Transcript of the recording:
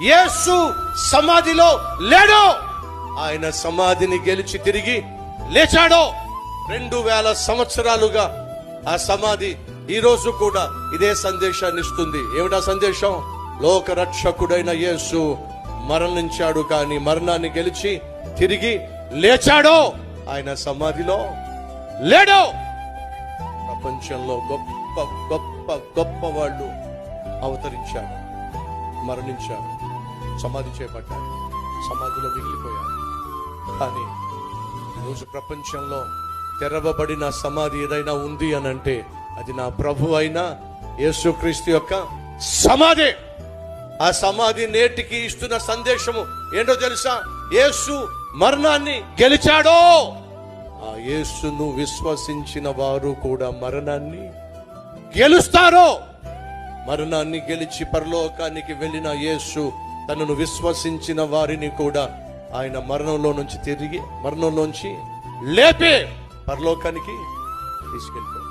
యేసు సమాధిలో లేడు. ఆయన సమాధిని గెలిచి తిరిగి లేచాడో. 2000 సంవత్సరాలుగా ఆ సమాధి ఈ రోజు కూడా ఇదే సందేశాన్ని ఇస్తుంది. ఏమిటా సందేశం? లోక రక్షకుడైన యేసు మరణించాడు, కానీ మరణాన్ని గెలిచి తిరిగి లేచాడో. ఆయన సమాధిలో లేడో. ప్రపంచంలో గొప్ప గొప్ప గొప్ప వాళ్ళు అవతరించారు, మరణించారు, సమాధి చేపట్టారు, సమాధిలో మిగిలిపోయారు. కానీ ఈరోజు ప్రపంచంలో తెరవబడిన సమాధి ఏదైనా ఉంది అని అంటే అది నా ప్రభు అయిన యేసుక్రీస్తు యొక్క సమాధి. ఆ సమాధి నేటికి ఇస్తున్న సందేశము ఏంటో తెలుసా? యేసు మరణాన్ని గెలిచాడో. ఆ యేసును విశ్వసించిన వారు కూడా మరణాన్ని గెలుస్తారో. మరణాన్ని గెలిచి పరలోకానికి వెళ్ళిన యేసు తనను విశ్వసించిన వారిని కూడా ఆయన మరణంలోంచి లేపి పరలోకానికి తీసుకెళ్ళిపోతాడు.